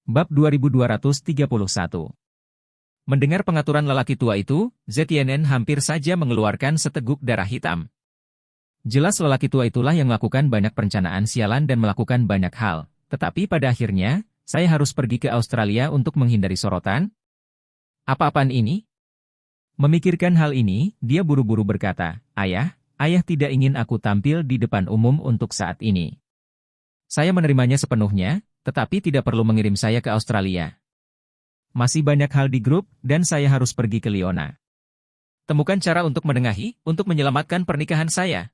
Bab 2231. Mendengar pengaturan lelaki tua itu, Zetienen hampir saja mengeluarkan seteguk darah hitam. Jelas lelaki tua itulah yang melakukan banyak perencanaan sialan dan melakukan banyak hal, tetapi pada akhirnya, saya harus pergi ke Australia untuk menghindari sorotan? Apa-apaan ini? Memikirkan hal ini, dia buru-buru berkata, Ayah tidak ingin aku tampil di depan umum untuk saat ini. Saya menerimanya sepenuhnya, tetapi tidak perlu mengirim saya ke Australia. Masih banyak hal di grup, dan saya harus pergi ke Liona. Temukan cara untuk menengahi, untuk menyelamatkan pernikahan saya.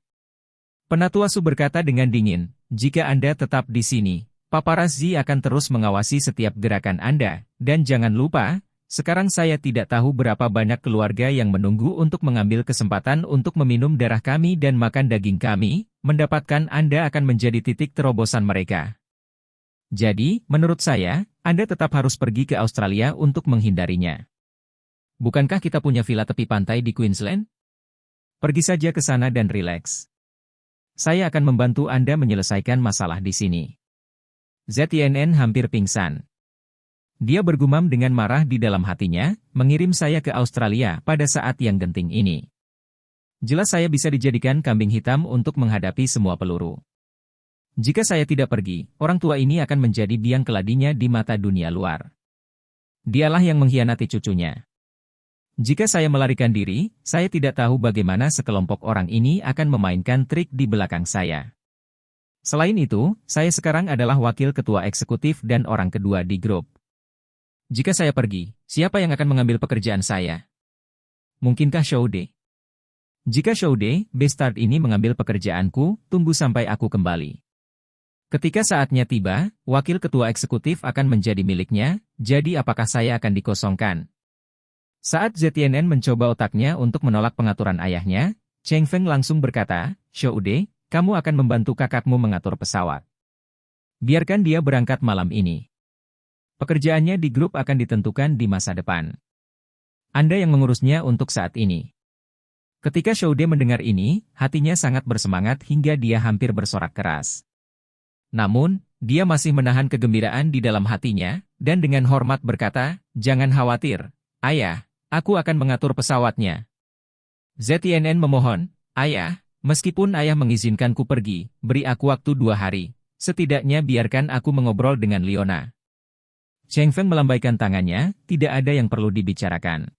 Penatua Su berkata dengan dingin, jika Anda tetap di sini, paparazzi akan terus mengawasi setiap gerakan Anda, dan jangan lupa, sekarang saya tidak tahu berapa banyak keluarga yang menunggu untuk mengambil kesempatan untuk meminum darah kami dan makan daging kami, mendapatkan Anda akan menjadi titik terobosan mereka. Jadi, menurut saya, Anda tetap harus pergi ke Australia untuk menghindarinya. Bukankah kita punya villa tepi pantai di Queensland? Pergi saja ke sana dan rileks. Saya akan membantu Anda menyelesaikan masalah di sini. ZNN hampir pingsan. Dia bergumam dengan marah di dalam hatinya, mengirim saya ke Australia pada saat yang genting ini. Jelas saya bisa dijadikan kambing hitam untuk menghadapi semua peluru. Jika saya tidak pergi, orang tua ini akan menjadi biang keladinya di mata dunia luar. Dialah yang mengkhianati cucunya. Jika saya melarikan diri, saya tidak tahu bagaimana sekelompok orang ini akan memainkan trik di belakang saya. Selain itu, saya sekarang adalah wakil ketua eksekutif dan orang kedua di grup. Jika saya pergi, siapa yang akan mengambil pekerjaan saya? Mungkinkah Shoude? Jika Shoude, bastard ini mengambil pekerjaanku, tunggu sampai aku kembali. Ketika saatnya tiba, wakil ketua eksekutif akan menjadi miliknya, jadi apakah saya akan dikosongkan? Saat ZNN mencoba otaknya untuk menolak pengaturan ayahnya, Cheng Feng langsung berkata, Shoude, kamu akan membantu kakakmu mengatur pesawat. Biarkan dia berangkat malam ini. Pekerjaannya di grup akan ditentukan di masa depan. Anda yang mengurusnya untuk saat ini. Ketika Shoude mendengar ini, hatinya sangat bersemangat hingga dia hampir bersorak keras. Namun, dia masih menahan kegembiraan di dalam hatinya, dan dengan hormat berkata, jangan khawatir, Ayah, aku akan mengatur pesawatnya. ZNN memohon, Ayah, meskipun Ayah mengizinkanku pergi, beri aku waktu 2 hari, setidaknya biarkan aku mengobrol dengan Liona. Cheng Feng melambaikan tangannya, tidak ada yang perlu dibicarakan.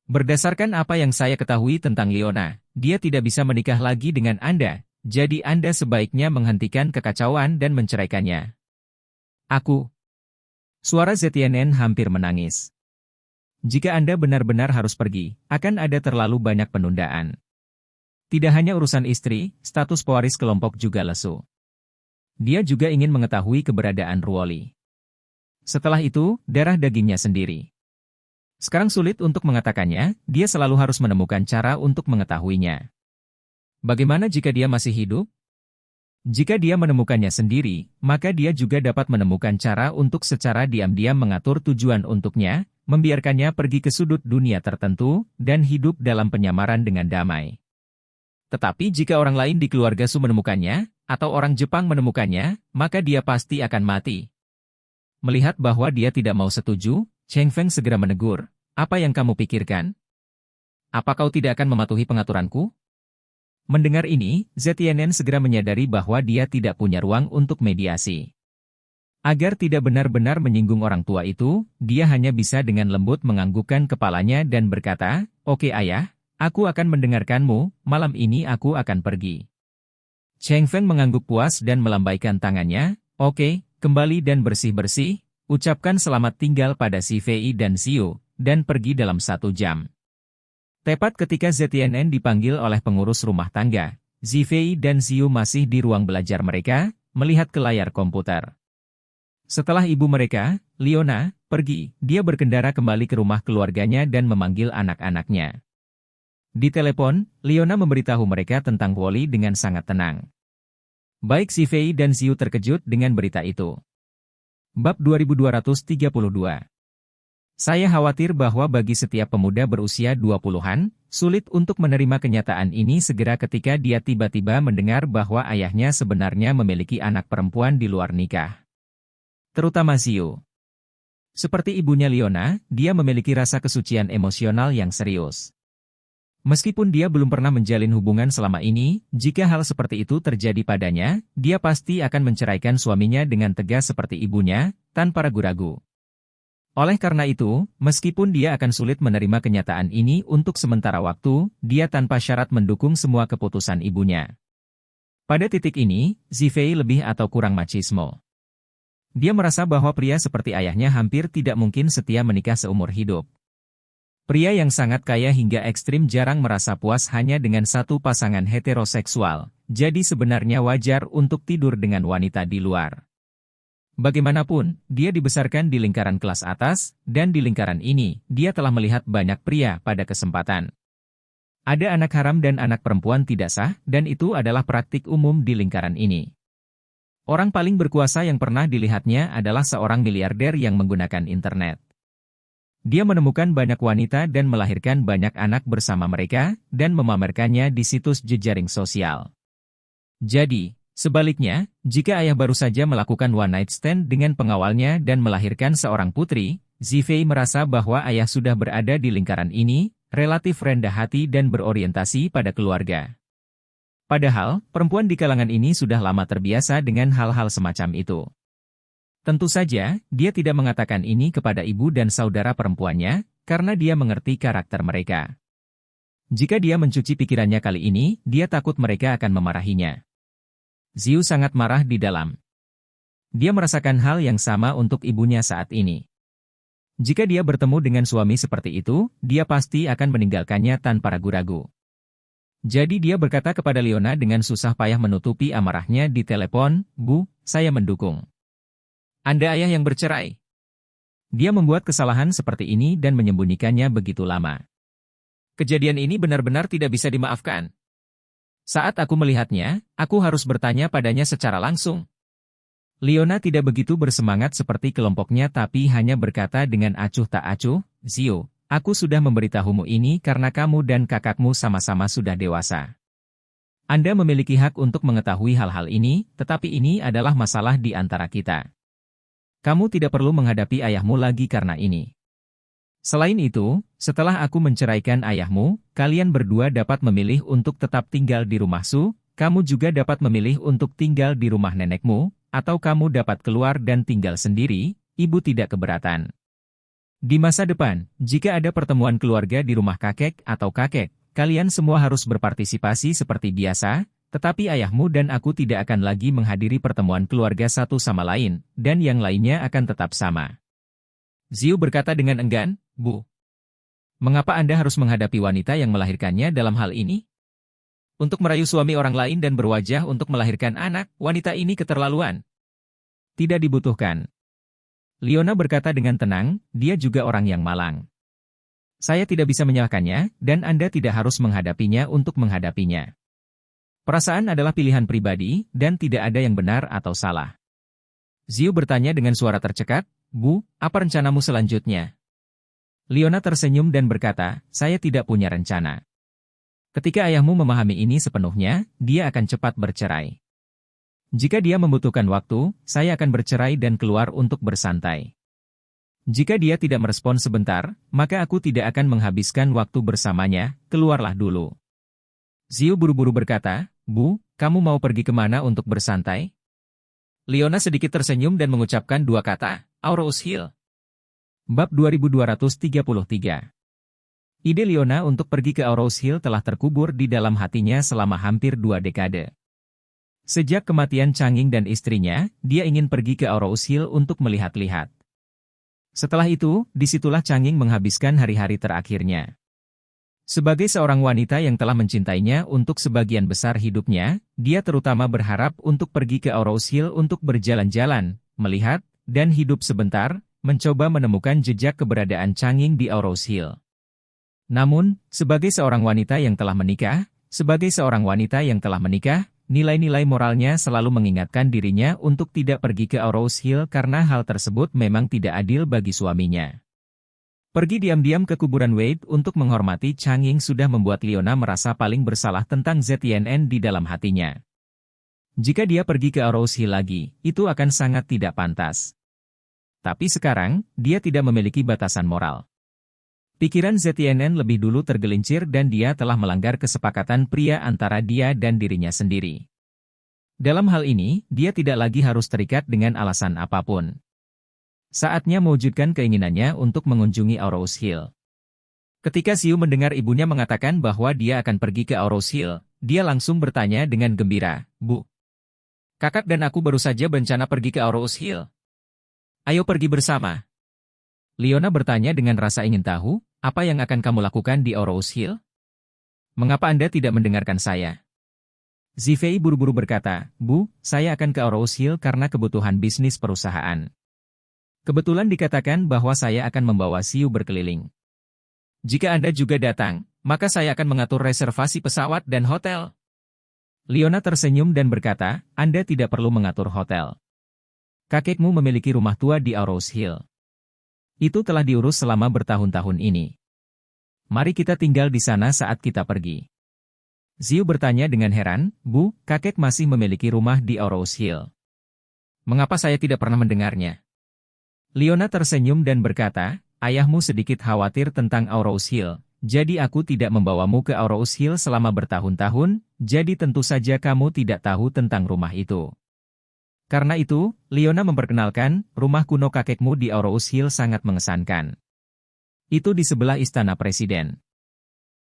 Berdasarkan apa yang saya ketahui tentang Liona, dia tidak bisa menikah lagi dengan Anda. Jadi Anda sebaiknya menghentikan kekacauan dan menceraikannya. Suara ZNN hampir menangis. Jika Anda benar-benar harus pergi, akan ada terlalu banyak penundaan. Tidak hanya urusan istri, status pewaris kelompok juga lesu. Dia juga ingin mengetahui keberadaan Ruoli. Setelah itu, darah dagingnya sendiri. Sekarang sulit untuk mengatakannya, dia selalu harus menemukan cara untuk mengetahuinya. Bagaimana jika dia masih hidup? Jika dia menemukannya sendiri, maka dia juga dapat menemukan cara untuk secara diam-diam mengatur tujuan untuknya, membiarkannya pergi ke sudut dunia tertentu, dan hidup dalam penyamaran dengan damai. Tetapi jika orang lain di keluarga Su menemukannya, atau orang Jepang menemukannya, maka dia pasti akan mati. Melihat bahwa dia tidak mau setuju, Cheng Feng segera menegur, apa yang kamu pikirkan? Apa kau tidak akan mematuhi pengaturanku? Mendengar ini, ZNN segera menyadari bahwa dia tidak punya ruang untuk mediasi. Agar tidak benar-benar menyinggung orang tua itu, dia hanya bisa dengan lembut menganggukkan kepalanya dan berkata, Oke Ayah, aku akan mendengarkanmu, malam ini aku akan pergi. Cheng Feng mengangguk puas dan melambaikan tangannya, Oke, kembali dan bersih-bersih, ucapkan selamat tinggal pada si Fei dan Xiu, dan pergi dalam 1 jam. Tepat ketika ZNN dipanggil oleh pengurus rumah tangga, Zifei dan Xiu masih di ruang belajar mereka, melihat ke layar komputer. Setelah ibu mereka, Liona, pergi, dia berkendara kembali ke rumah keluarganya dan memanggil anak-anaknya. Di telepon, Liona memberitahu mereka tentang Woli dengan sangat tenang. Baik Zifei dan Xiu terkejut dengan berita itu. Bab 2232. Saya khawatir bahwa bagi setiap pemuda berusia 20-an, sulit untuk menerima kenyataan ini segera ketika dia tiba-tiba mendengar bahwa ayahnya sebenarnya memiliki anak perempuan di luar nikah. Terutama Xiu. Seperti ibunya Leona, dia memiliki rasa kesucian emosional yang serius. Meskipun dia belum pernah menjalin hubungan selama ini, jika hal seperti itu terjadi padanya, dia pasti akan menceraikan suaminya dengan tegas seperti ibunya, tanpa ragu-ragu. Oleh karena itu, meskipun dia akan sulit menerima kenyataan ini untuk sementara waktu, dia tanpa syarat mendukung semua keputusan ibunya. Pada titik ini, Zifei lebih atau kurang machismo. Dia merasa bahwa pria seperti ayahnya hampir tidak mungkin setia menikah seumur hidup. Pria yang sangat kaya hingga ekstrim jarang merasa puas hanya dengan satu pasangan heteroseksual, jadi sebenarnya wajar untuk tidur dengan wanita di luar. Bagaimanapun, dia dibesarkan di lingkaran kelas atas, dan di lingkaran ini, dia telah melihat banyak pria pada kesempatan. Ada anak haram dan anak perempuan tidak sah, dan itu adalah praktik umum di lingkaran ini. Orang paling berkuasa yang pernah dilihatnya adalah seorang miliarder yang menggunakan internet. Dia menemukan banyak wanita dan melahirkan banyak anak bersama mereka, dan memamerkannya di situs jejaring sosial. Jadi, sebaliknya, jika ayah baru saja melakukan one night stand dengan pengawalnya dan melahirkan seorang putri, Zifei merasa bahwa ayah sudah berada di lingkaran ini, relatif rendah hati dan berorientasi pada keluarga. Padahal, perempuan di kalangan ini sudah lama terbiasa dengan hal-hal semacam itu. Tentu saja, dia tidak mengatakan ini kepada ibu dan saudara perempuannya, karena dia mengerti karakter mereka. Jika dia mencuci pikirannya kali ini, dia takut mereka akan memarahinya. Ziu sangat marah di dalam. Dia merasakan hal yang sama untuk ibunya saat ini. Jika dia bertemu dengan suami seperti itu, dia pasti akan meninggalkannya tanpa ragu-ragu. Jadi dia berkata kepada Leona dengan susah payah menutupi amarahnya di telepon, "Bu, saya mendukung. Anda ayah yang bercerai." Dia membuat kesalahan seperti ini dan menyembunyikannya begitu lama. Kejadian ini benar-benar tidak bisa dimaafkan. Saat aku melihatnya, aku harus bertanya padanya secara langsung. Leona tidak begitu bersemangat seperti kelompoknya tapi hanya berkata dengan acuh tak acuh, "Zio, aku sudah memberitahumu ini karena kamu dan kakakmu sama-sama sudah dewasa. Anda memiliki hak untuk mengetahui hal-hal ini, tetapi ini adalah masalah di antara kita. Kamu tidak perlu menghadapi ayahmu lagi karena ini. Selain itu, setelah aku menceraikan ayahmu, kalian berdua dapat memilih untuk tetap tinggal di rumah Su, kamu juga dapat memilih untuk tinggal di rumah nenekmu, atau kamu dapat keluar dan tinggal sendiri, ibu tidak keberatan. Di masa depan, jika ada pertemuan keluarga di rumah kakek atau kakek, kalian semua harus berpartisipasi seperti biasa, tetapi ayahmu dan aku tidak akan lagi menghadiri pertemuan keluarga satu sama lain, dan yang lainnya akan tetap sama." Ziu berkata dengan enggan, "Bu, mengapa Anda harus menghadapi wanita yang melahirkannya dalam hal ini? Untuk merayu suami orang lain dan berwajah untuk melahirkan anak, wanita ini keterlaluan. Tidak dibutuhkan." Leona berkata dengan tenang, dia juga orang yang malang. "Saya tidak bisa menyalahkannya, dan Anda tidak harus menghadapinya untuk menghadapinya. Perasaan adalah pilihan pribadi, dan tidak ada yang benar atau salah." Ziu bertanya dengan suara tercekat, "Bu, apa rencanamu selanjutnya?" Leona tersenyum dan berkata, "Saya tidak punya rencana. Ketika ayahmu memahami ini sepenuhnya, dia akan cepat bercerai. Jika dia membutuhkan waktu, saya akan bercerai dan keluar untuk bersantai. Jika dia tidak merespon sebentar, maka aku tidak akan menghabiskan waktu bersamanya, keluarlah dulu." Ziu buru-buru berkata, "Bu, kamu mau pergi kemana untuk bersantai?" Leona sedikit tersenyum dan mengucapkan dua kata, "Aurous Hill." Bab 2233. Ide Leona untuk pergi ke Aurous Hill telah terkubur di dalam hatinya selama hampir 2 dekade. Sejak kematian Changing dan istrinya, dia ingin pergi ke Aurous Hill untuk melihat-lihat. Setelah itu, disitulah Changing menghabiskan hari-hari terakhirnya. Sebagai seorang wanita yang telah mencintainya untuk sebagian besar hidupnya, dia terutama berharap untuk pergi ke Aurous Hill untuk berjalan-jalan, melihat, dan hidup sebentar, mencoba menemukan jejak keberadaan Changing di Aurous Hill. Namun, sebagai seorang wanita yang telah menikah, nilai-nilai moralnya selalu mengingatkan dirinya untuk tidak pergi ke Aurous Hill karena hal tersebut memang tidak adil bagi suaminya. Pergi diam-diam ke kuburan Wade untuk menghormati Changing sudah membuat Leona merasa paling bersalah tentang ZYNN di dalam hatinya. Jika dia pergi ke Aurous Hill lagi, itu akan sangat tidak pantas. Tapi sekarang, dia tidak memiliki batasan moral. Pikiran ZTNN lebih dulu tergelincir dan dia telah melanggar kesepakatan pria antara dia dan dirinya sendiri. Dalam hal ini, dia tidak lagi harus terikat dengan alasan apapun. Saatnya mewujudkan keinginannya untuk mengunjungi Aurous Hill. Ketika Xiu mendengar ibunya mengatakan bahwa dia akan pergi ke Aurous Hill, dia langsung bertanya dengan gembira, "Bu, kakak dan aku baru saja berencana pergi ke Aurous Hill. Ayo pergi bersama." Leona bertanya dengan rasa ingin tahu, "Apa yang akan kamu lakukan di Aurous Hill? Mengapa Anda tidak mendengarkan saya?" Zifei buru-buru berkata, "Bu, saya akan ke Aurous Hill karena kebutuhan bisnis perusahaan. Kebetulan dikatakan bahwa saya akan membawa Xiu berkeliling. Jika Anda juga datang, maka saya akan mengatur reservasi pesawat dan hotel." Leona tersenyum dan berkata, "Anda tidak perlu mengatur hotel. Kakekmu memiliki rumah tua di Aurous Hill. Itu telah diurus selama bertahun-tahun ini. Mari kita tinggal di sana saat kita pergi." Xiu bertanya dengan heran, "Bu, kakek masih memiliki rumah di Aurous Hill. Mengapa saya tidak pernah mendengarnya?" Leona tersenyum dan berkata, "Ayahmu sedikit khawatir tentang Aurous Hill, jadi aku tidak membawamu ke Aurous Hill selama bertahun-tahun, jadi tentu saja kamu tidak tahu tentang rumah itu." Karena itu, Leona memperkenalkan, rumah kuno kakekmu di Aurous Hill sangat mengesankan. Itu di sebelah istana presiden.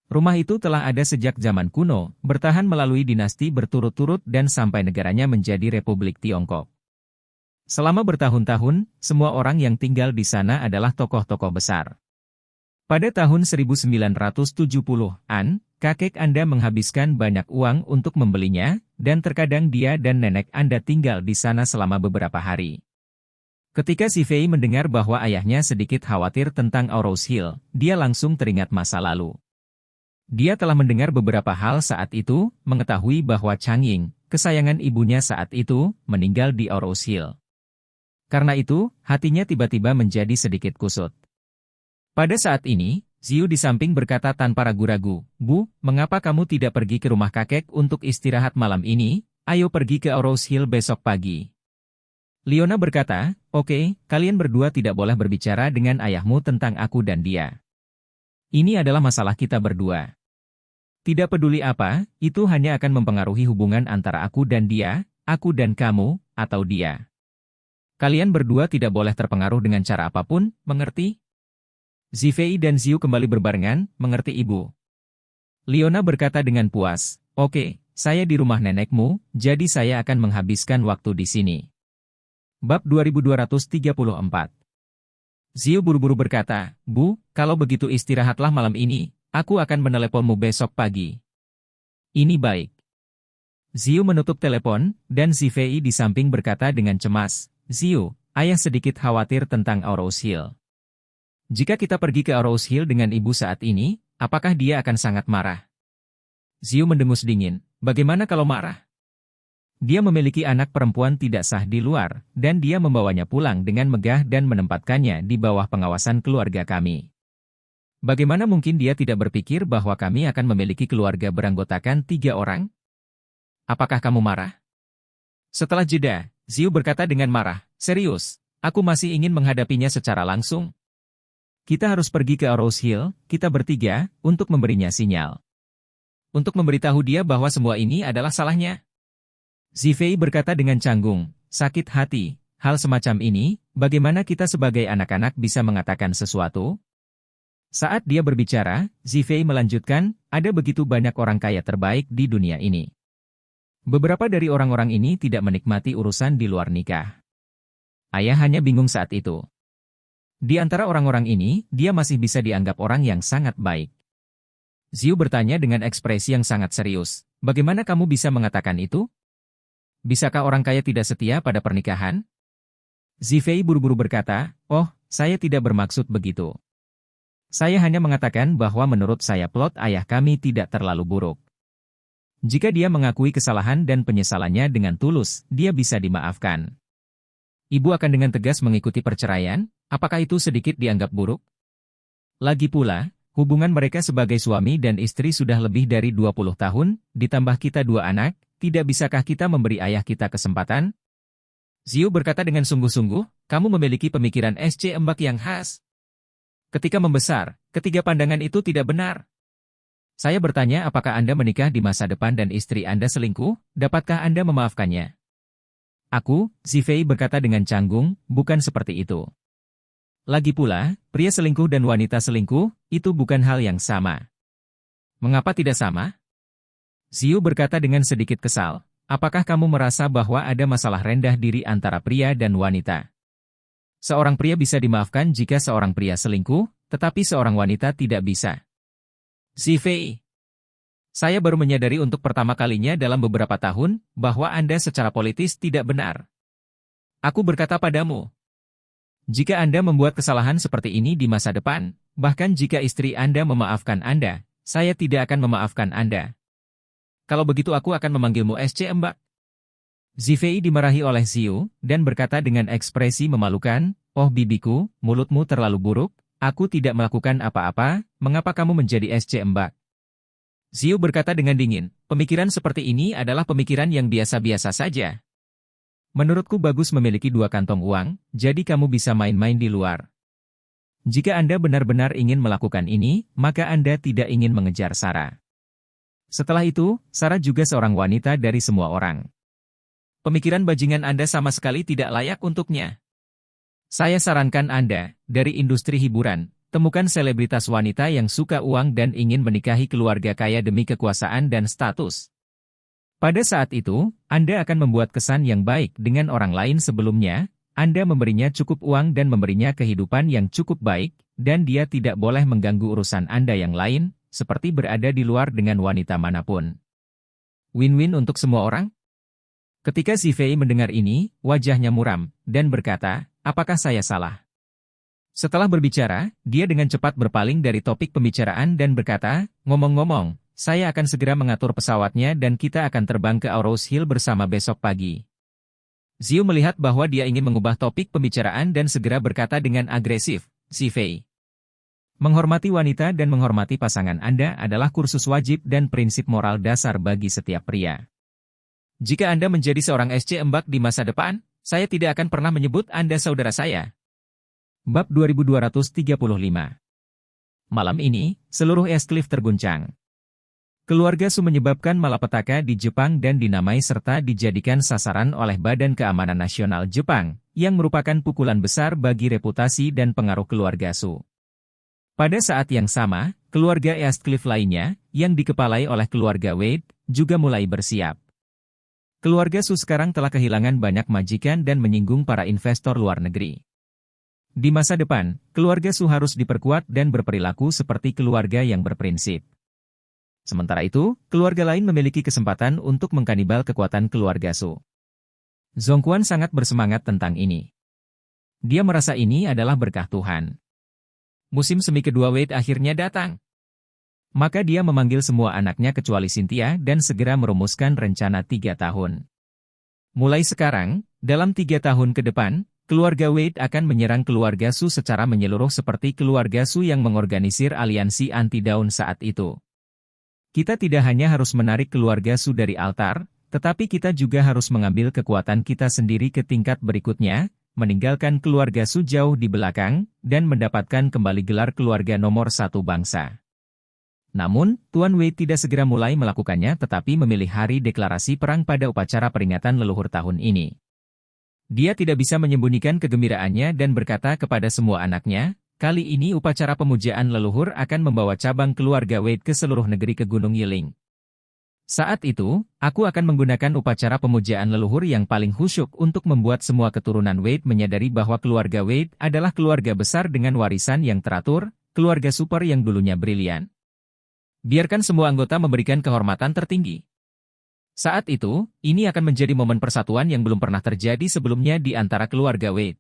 Rumah itu telah ada sejak zaman kuno, bertahan melalui dinasti berturut-turut dan sampai negaranya menjadi Republik Tiongkok. Selama bertahun-tahun, semua orang yang tinggal di sana adalah tokoh-tokoh besar. Pada tahun 1970-an, kakek Anda menghabiskan banyak uang untuk membelinya, dan terkadang dia dan nenek Anda tinggal di sana selama beberapa hari. Ketika Zifei mendengar bahwa ayahnya sedikit khawatir tentang Aurous Hill, dia langsung teringat masa lalu. Dia telah mendengar beberapa hal saat itu, mengetahui bahwa Chang Ying, kesayangan ibunya saat itu, meninggal di Aurous Hill. Karena itu, hatinya tiba-tiba menjadi sedikit kusut. Pada saat ini, Xiu di samping berkata tanpa ragu-ragu, "Bu, mengapa kamu tidak pergi ke rumah kakek untuk istirahat malam ini? Ayo pergi ke Aurous Hill besok pagi." Leona berkata, "Oke, kalian berdua tidak boleh berbicara dengan ayahmu tentang aku dan dia. Ini adalah masalah kita berdua. Tidak peduli apa, itu hanya akan mempengaruhi hubungan antara aku dan dia, aku dan kamu, atau dia. Kalian berdua tidak boleh terpengaruh dengan cara apapun, mengerti?" Zifei dan Xiu kembali berbarengan, "Mengerti ibu." Leona berkata dengan puas, "Oke, saya di rumah nenekmu, jadi saya akan menghabiskan waktu di sini." Bab 2234. Xiu buru-buru berkata, "Bu, kalau begitu istirahatlah malam ini. Aku akan meneleponmu besok pagi." "Ini baik." Xiu menutup telepon, dan Zifei di samping berkata dengan cemas, "Xiu, ayah sedikit khawatir tentang Aurous Hill. Jika kita pergi ke Aurous Hill dengan ibu saat ini, apakah dia akan sangat marah?" Xiu mendengus dingin, "Bagaimana kalau marah? Dia memiliki anak perempuan tidak sah di luar, dan dia membawanya pulang dengan megah dan menempatkannya di bawah pengawasan keluarga kami. Bagaimana mungkin dia tidak berpikir bahwa kami akan memiliki keluarga beranggotakan 3 orang? Apakah kamu marah?" Setelah jeda, Xiu berkata dengan marah, "Serius, aku masih ingin menghadapinya secara langsung. Kita harus pergi ke Aurous Hill, kita bertiga, untuk memberinya sinyal. Untuk memberitahu dia bahwa semua ini adalah salahnya." Zifei berkata dengan canggung, "Sakit hati, hal semacam ini, bagaimana kita sebagai anak-anak bisa mengatakan sesuatu?" Saat dia berbicara, Zifei melanjutkan, "Ada begitu banyak orang kaya terbaik di dunia ini. Beberapa dari orang-orang ini tidak menikmati urusan di luar nikah. Ayah hanya bingung saat itu. Di antara orang-orang ini, dia masih bisa dianggap orang yang sangat baik." Xiu bertanya dengan ekspresi yang sangat serius, "Bagaimana kamu bisa mengatakan itu? Bisakah orang kaya tidak setia pada pernikahan?" Zifei buru-buru berkata, "Oh, saya tidak bermaksud begitu. Saya hanya mengatakan bahwa menurut saya plot ayah kami tidak terlalu buruk. Jika dia mengakui kesalahan dan penyesalannya dengan tulus, dia bisa dimaafkan. Ibu akan dengan tegas mengikuti perceraian, apakah itu sedikit dianggap buruk? Lagi pula, hubungan mereka sebagai suami dan istri sudah lebih dari 20 tahun, ditambah kita 2 anak, tidak bisakah kita memberi ayah kita kesempatan?" Ziu berkata dengan sungguh-sungguh, kamu memiliki pemikiran SC Embak yang khas. Ketika membesar, ketiga pandangan itu tidak benar. Saya bertanya apakah Anda menikah di masa depan dan istri Anda selingkuh, dapatkah Anda memaafkannya? Aku, Zifei berkata dengan canggung, bukan seperti itu. Lagi pula, pria selingkuh dan wanita selingkuh, itu bukan hal yang sama. Mengapa tidak sama? Ziu berkata dengan sedikit kesal. Apakah kamu merasa bahwa ada masalah rendah diri antara pria dan wanita? Seorang pria bisa dimaafkan jika seorang pria selingkuh, tetapi seorang wanita tidak bisa. Zifei, saya baru menyadari untuk pertama kalinya dalam beberapa tahun, bahwa Anda secara politis tidak benar. Aku berkata padamu, jika Anda membuat kesalahan seperti ini di masa depan, bahkan jika istri Anda memaafkan Anda, saya tidak akan memaafkan Anda. Kalau begitu aku akan memanggilmu SC Embak. Zifei dimarahi oleh Ziu, dan berkata dengan ekspresi memalukan, oh bibiku, mulutmu terlalu buruk, aku tidak melakukan apa-apa, mengapa kamu menjadi SC Embak? Ziu berkata dengan dingin, pemikiran seperti ini adalah pemikiran yang biasa-biasa saja. Menurutku bagus memiliki dua kantong uang, jadi kamu bisa main-main di luar. Jika Anda benar-benar ingin melakukan ini, maka Anda tidak ingin mengejar Sarah. Setelah itu, Sarah juga seorang wanita dari semua orang. Pemikiran bajingan Anda sama sekali tidak layak untuknya. Saya sarankan Anda, dari industri hiburan, temukan selebritas wanita yang suka uang dan ingin menikahi keluarga kaya demi kekuasaan dan status. Pada saat itu, Anda akan membuat kesan yang baik dengan orang lain sebelumnya, Anda memberinya cukup uang dan memberinya kehidupan yang cukup baik, dan dia tidak boleh mengganggu urusan Anda yang lain, seperti berada di luar dengan wanita manapun. Win-win untuk semua orang? Ketika Zifei mendengar ini, wajahnya muram, dan berkata, apakah saya salah? Setelah berbicara, dia dengan cepat berpaling dari topik pembicaraan dan berkata, ngomong-ngomong, saya akan segera mengatur pesawatnya dan kita akan terbang ke Aurous Hill bersama besok pagi. Ziu melihat bahwa dia ingin mengubah topik pembicaraan dan segera berkata dengan agresif, Zifei. Menghormati wanita dan menghormati pasangan Anda adalah kursus wajib dan prinsip moral dasar bagi setiap pria. Jika Anda menjadi seorang SC Embak di masa depan, saya tidak akan pernah menyebut Anda saudara saya. Bab 2235. Malam ini, seluruh East Cliff terguncang. Keluarga Su menyebabkan malapetaka di Jepang dan dinamai serta dijadikan sasaran oleh Badan Keamanan Nasional Jepang, yang merupakan pukulan besar bagi reputasi dan pengaruh keluarga Su. Pada saat yang sama, keluarga East Cliff lainnya, yang dikepalai oleh keluarga Wade, juga mulai bersiap. Keluarga Su sekarang telah kehilangan banyak majikan dan menyinggung para investor luar negeri. Di masa depan, keluarga Su harus diperkuat dan berperilaku seperti keluarga yang berprinsip. Sementara itu, keluarga lain memiliki kesempatan untuk mengkanibal kekuatan keluarga Su. Zhongquan sangat bersemangat tentang ini. Dia merasa ini adalah berkah Tuhan. Musim semi kedua Wade akhirnya datang. Maka dia memanggil semua anaknya kecuali Cynthia dan segera merumuskan rencana 3 tahun. Mulai sekarang, dalam 3 tahun ke depan, keluarga Wade akan menyerang keluarga Su secara menyeluruh seperti keluarga Su yang mengorganisir aliansi anti-Daun saat itu. Kita tidak hanya harus menarik keluarga Su dari altar, tetapi kita juga harus mengambil kekuatan kita sendiri ke tingkat berikutnya, meninggalkan keluarga Su jauh di belakang, dan mendapatkan kembali gelar keluarga nomor 1 bangsa. Namun, Tuan Wade tidak segera mulai melakukannya tetapi memilih hari deklarasi perang pada upacara peringatan leluhur tahun ini. Dia tidak bisa menyembunyikan kegembiraannya dan berkata kepada semua anaknya, kali ini upacara pemujaan leluhur akan membawa cabang keluarga Wade ke seluruh negeri ke Gunung Yiling. Saat itu, aku akan menggunakan upacara pemujaan leluhur yang paling khusyuk untuk membuat semua keturunan Wade menyadari bahwa keluarga Wade adalah keluarga besar dengan warisan yang teratur, keluarga super yang dulunya brilian. Biarkan semua anggota memberikan kehormatan tertinggi. Saat itu, ini akan menjadi momen persatuan yang belum pernah terjadi sebelumnya di antara keluarga Wade.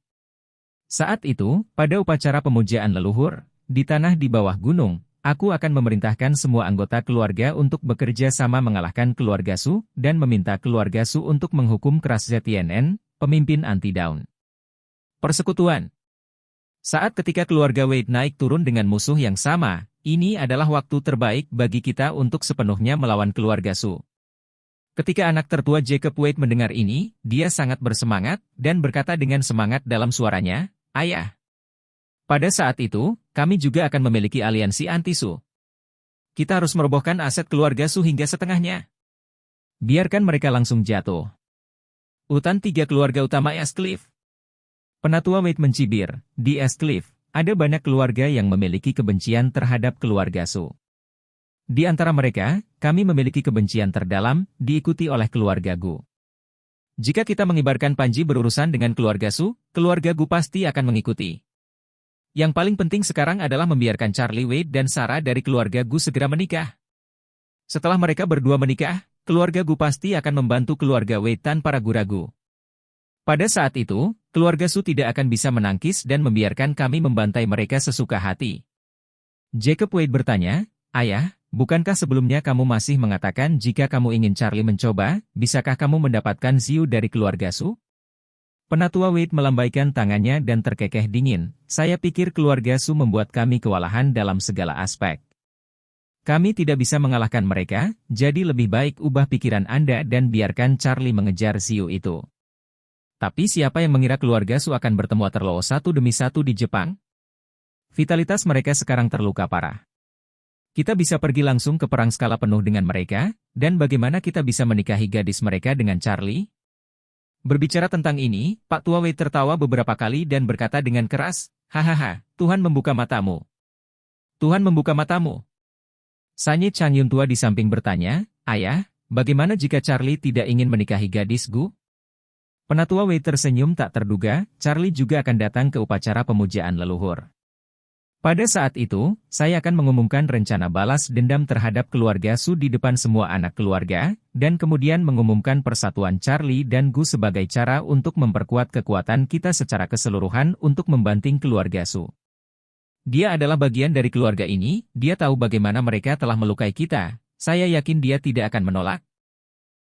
Saat itu, pada upacara pemujaan leluhur, di tanah di bawah gunung, aku akan memerintahkan semua anggota keluarga untuk bekerja sama mengalahkan keluarga Su, dan meminta keluarga Su untuk menghukum keras ZTNN, pemimpin anti-Daun. Persekutuan. Saat ketika keluarga Wade naik turun dengan musuh yang sama, ini adalah waktu terbaik bagi kita untuk sepenuhnya melawan keluarga Su. Ketika anak tertua Jacob Wade mendengar ini, dia sangat bersemangat, dan berkata dengan semangat dalam suaranya, "Ayah, pada saat itu, kami juga akan memiliki aliansi anti-Su. Kita harus merobohkan aset keluarga Su hingga setengahnya. Biarkan mereka langsung jatuh." Urutan 3 keluarga utama Eastcliff. Penatua Wade mencibir, di Eastcliff, ada banyak keluarga yang memiliki kebencian terhadap keluarga Su. Di antara mereka, kami memiliki kebencian terdalam, diikuti oleh keluarga Gu. Jika kita mengibarkan panji berurusan dengan keluarga Su, keluarga Gu pasti akan mengikuti. Yang paling penting sekarang adalah membiarkan Charlie Wade dan Sarah dari keluarga Gu segera menikah. Setelah mereka berdua menikah, keluarga Gu pasti akan membantu keluarga Wade tanpa ragu-ragu. Pada saat itu, keluarga Su tidak akan bisa menangkis dan membiarkan kami membantai mereka sesuka hati. Jacob Wade bertanya, "Ayah, bukankah sebelumnya kamu masih mengatakan jika kamu ingin Charlie mencoba, bisakah kamu mendapatkan Ziu dari keluarga Su?" Penatua Wade melambaikan tangannya dan terkekeh dingin. "Saya pikir keluarga Su membuat kami kewalahan dalam segala aspek. Kami tidak bisa mengalahkan mereka, jadi lebih baik ubah pikiran Anda dan biarkan Charlie mengejar Ziu itu." Tapi siapa yang mengira keluarga Su akan bertemu Waterloo satu demi satu di Jepang? Vitalitas mereka sekarang terluka parah. Kita bisa pergi langsung ke perang skala penuh dengan mereka, dan bagaimana kita bisa menikahi gadis mereka dengan Charlie? Berbicara tentang ini, Pak Tua Wade tertawa beberapa kali dan berkata dengan keras, "Hahaha, Tuhan membuka matamu. Tuhan membuka matamu." Sanyi Chang Yun tua di samping bertanya, "Ayah, bagaimana jika Charlie tidak ingin menikahi gadis Gu?" Penatua Wade tersenyum tak terduga, Charlie juga akan datang ke upacara pemujaan leluhur. Pada saat itu, saya akan mengumumkan rencana balas dendam terhadap keluarga Su di depan semua anak keluarga, dan kemudian mengumumkan persatuan Charlie dan Gu sebagai cara untuk memperkuat kekuatan kita secara keseluruhan untuk membanting keluarga Su. Dia adalah bagian dari keluarga ini, dia tahu bagaimana mereka telah melukai kita, saya yakin dia tidak akan menolak.